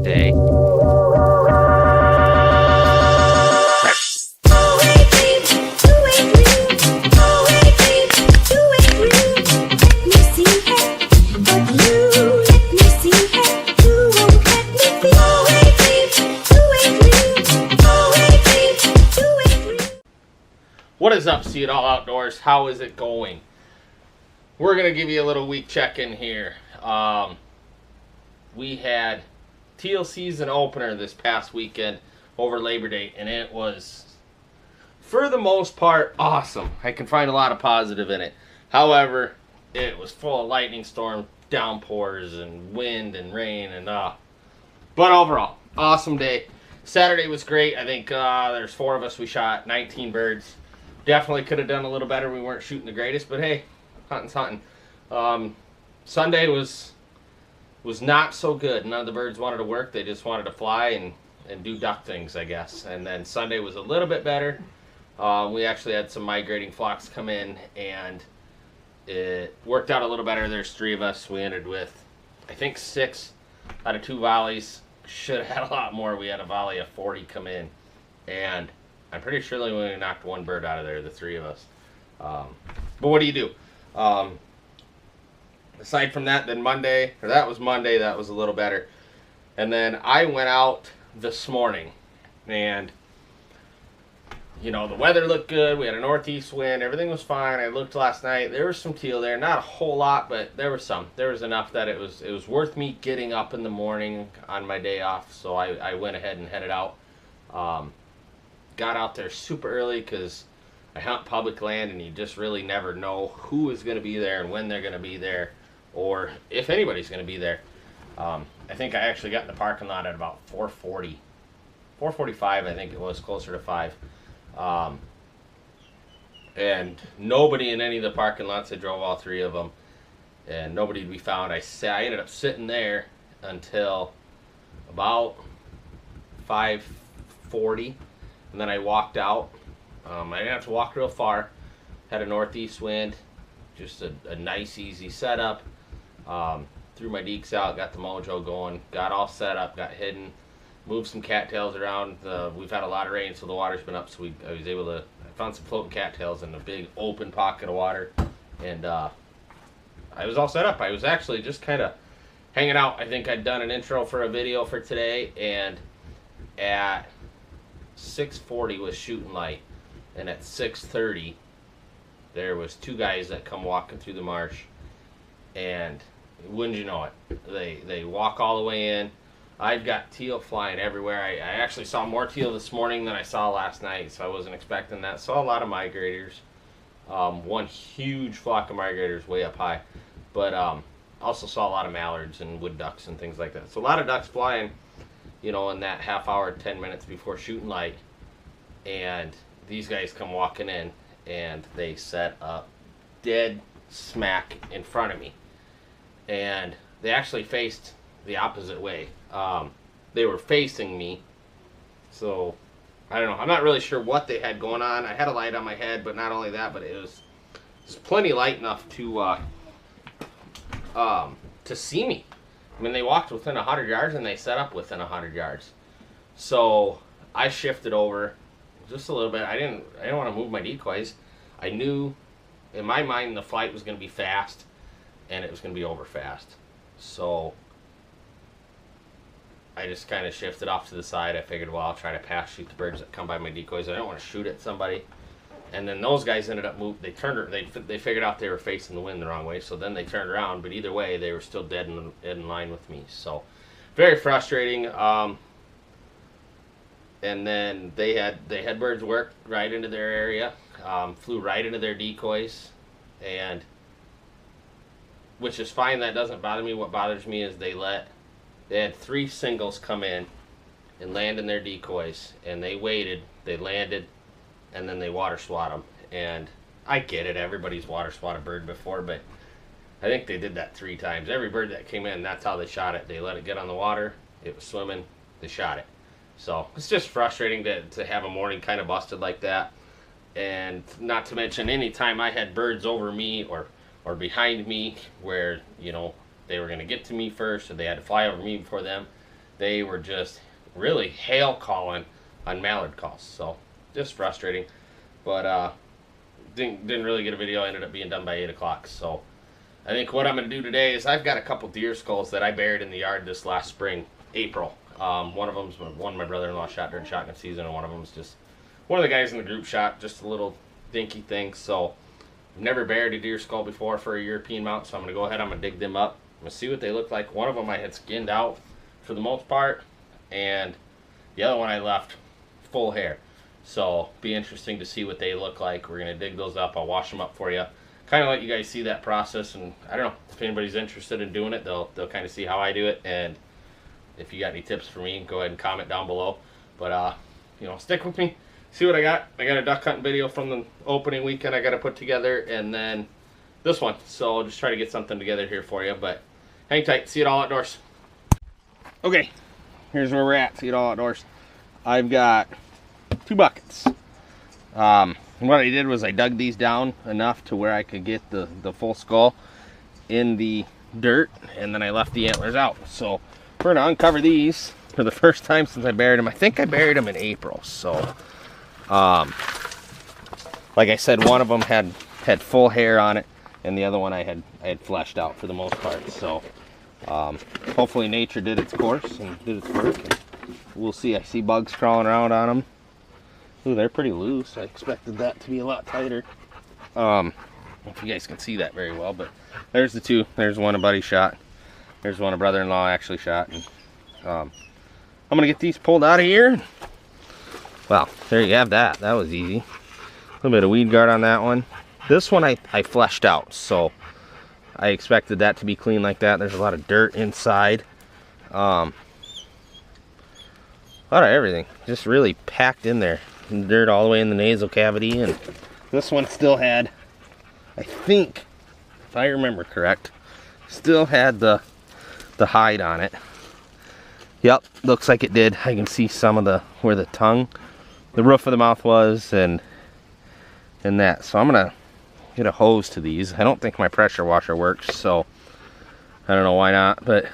day. What is up, See It All Outdoors? How is it going? We're going to give you a little week check-in here. We had teal season opener this past weekend over Labor Day, and it was, for the most part, awesome. I can find a lot of positive in it. However, it was full of lightning storm, downpours, and wind and rain, and but overall, awesome day. Saturday was great. I think there's 4 of us. We shot 19 birds. Definitely could have done a little better. We weren't shooting the greatest, but hey, hunting's hunting. Sunday was not so good. None of the birds wanted to work. They just wanted to fly and do duck things, I guess. And then Sunday was a little bit better. We actually had some migrating flocks come in, and it worked out a little better. There's 3 of us. We ended with, I think, 6 out of 2 volleys. Should have had a lot more. We had a volley of 40 come in, and I'm pretty sure we only knocked 1 bird out of there, the 3 of us. But what do you do? Aside from that, then that was Monday, that was a little better. And then I went out this morning, and, you know, the weather looked good. We had a northeast wind. Everything was fine. I looked last night. There was some teal there. Not a whole lot, but there was some. There was enough that it was worth me getting up in the morning on my day off, so I went ahead and headed out. Got out there super early because I hunt public land, and you just really never know who is going to be there and when they're going to be there, or if anybody's going to be there. I think I actually got in the parking lot at about 4:40, 4:45. I think it was, closer to 5. And nobody in any of the parking lots. I drove all 3 of them, and nobody to be found. I ended up sitting there until about 5:40. And then I walked out. I didn't have to walk real far. Had a northeast wind. Just a nice, easy setup. Threw my deeks out. Got the mojo going. Got all set up. Got hidden. Moved some cattails around. We've had a lot of rain, so the water's been up. So I was able to. I found some floating cattails in a big open pocket of water. And I was all set up. I was actually just kind of hanging out. I think I'd done an intro for a video for today. And at 6:40 was shooting light, and at 6:30 there was 2 guys that come walking through the marsh, and wouldn't you know it, they walk all the way in. I've got teal flying everywhere. I actually saw more teal this morning than I saw last night, so I wasn't expecting that. Saw a lot of migrators, 1 huge flock of migrators way up high, but also saw a lot of mallards and wood ducks and things like that. So a lot of ducks flying, you know, in that half hour, 10 minutes before shooting light. And these guys come walking in, and they set up dead smack in front of me. And they actually faced the opposite way. They were facing me. So, I don't know. I'm not really sure what they had going on. I had a light on my head, but not only that, but it was plenty light enough to see me. I mean, they walked within 100 yards, and they set up within 100 yards. So I shifted over just a little bit. I didn't want to move my decoys. I knew in my mind the flight was going to be fast, and it was going to be over fast. So I just kind of shifted off to the side. I figured, well, I'll try to pass shoot the birds that come by my decoys. I don't want to shoot at somebody. And then those guys ended up moving. They figured out they were facing the wind the wrong way, so then they turned around. But either way, they were still dead in line with me. So very frustrating. And then they had birds work right into their area, flew right into their decoys, and which is fine. That doesn't bother me. What bothers me is they had 3 singles come in and land in their decoys, and they waited. They landed. And then they water swat them. And I get it, everybody's water swat a bird before, but I think they did that 3 times. Every bird that came in, that's how they shot it. They let it get on the water, it was swimming, they shot it. So it's just frustrating to have a morning kind of busted like that. And not to mention, any time I had birds over me or behind me where, you know, they were going to get to me first, or they had to fly over me before them, they were just really hail calling on mallard calls. So just frustrating. But didn't really get a video. I ended up being done by 8 o'clock. So I think what I'm going to do today is I've got a couple deer skulls that I buried in the yard this last spring, April. One of them's one my brother-in-law shot during shotgun season, and one of them's just one of the guys in the group shot, just a little dinky thing. So I've never buried a deer skull before for a European mount, so I'm going to go ahead, I'm going to dig them up. I'm going to see what they look like. One of them I had skinned out for the most part, and the other one I left full hair. So be interesting to see what they look like. We're going to dig those up. I'll wash them up for you. Kind of let you guys see that process, and I don't know if anybody's interested in doing it, they'll kind of see how I do it, and if you got any tips for me, go ahead and comment down below. But you know, stick with me, see what I got. I got a duck hunting video from the opening weekend I got to put together, and then this one. So I'll just try to get something together here for you, but hang tight. See it all outdoors. Okay, here's where we're at. See it all outdoors. I've got 2 buckets. And what I did was I dug these down enough to where I could get the full skull in the dirt, and then I left the antlers out. So we're gonna uncover these for the first time since I buried them. I think I buried them in April. So like I said, one of them had full hair on it, and the other one I had fleshed out for the most part. So hopefully nature did its course and did its work. We'll see. I see bugs crawling around on them. Ooh, they're pretty loose. I expected that to be a lot tighter. I don't know if you guys can see that very well, but there's the 2. There's one a buddy shot. There's one a brother-in-law actually shot. And I'm gonna get these pulled out of here. Well, there you have that. That was easy. A little bit of weed guard on that one. This one I fleshed out, so I expected that to be clean like that. There's a lot of dirt inside. A lot of everything just really packed in there. Dirt all the way in the nasal cavity, and this one still had, I think, if I remember correct, still had the hide on it. Yep, looks like it did. I can see some of where the tongue, the roof of the mouth was, and that. So I'm gonna get a hose to these. I don't think my pressure washer works, so I don't know why not, but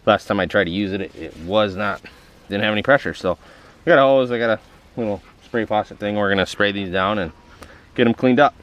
last time I tried to use it, it was not, didn't have any pressure. So I got a hose, I got a little spray faucet thing. We're gonna spray these down and get them cleaned up.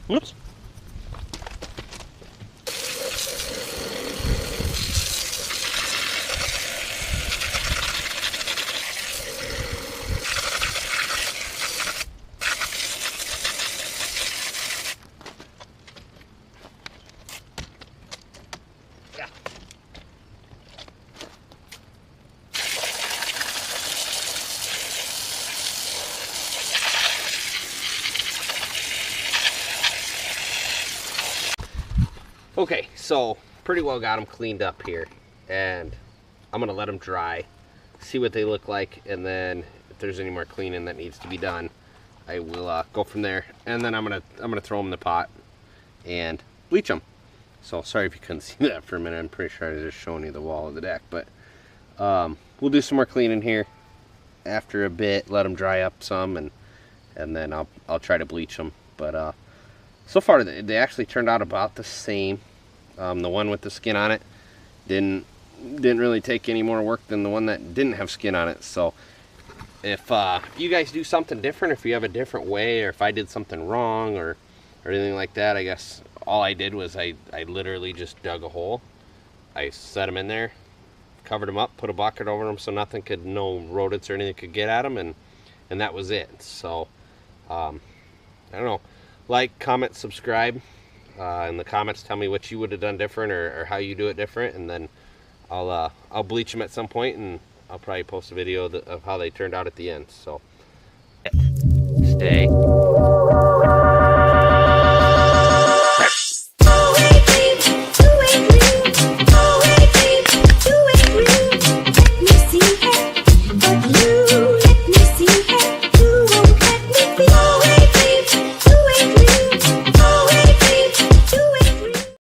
Whoops. Okay, so pretty well got them cleaned up here, and I'm gonna let them dry, see what they look like, and then if there's any more cleaning that needs to be done, I will go from there. And then I'm gonna throw them in the pot and bleach them. So sorry if you couldn't see that for a minute. I'm pretty sure I was just showing you the wall of the deck, but we'll do some more cleaning here after a bit, let them dry up some, and then I'll try to bleach them. But so far they actually turned out about the same. The one with the skin on it didn't really take any more work than the one that didn't have skin on it. So if you guys do something different, if you have a different way, or if I did something wrong or anything like that, I guess all I did was I literally just dug a hole. I set them in there, covered them up, put a bucket over them so nothing could, no rodents or anything could get at them, and that was it. So I don't know, like, comment, subscribe. In the comments, tell me what you would have done different, or how you do it different, and then I'll bleach them at some point, and I'll probably post a video of how they turned out at the end. So stay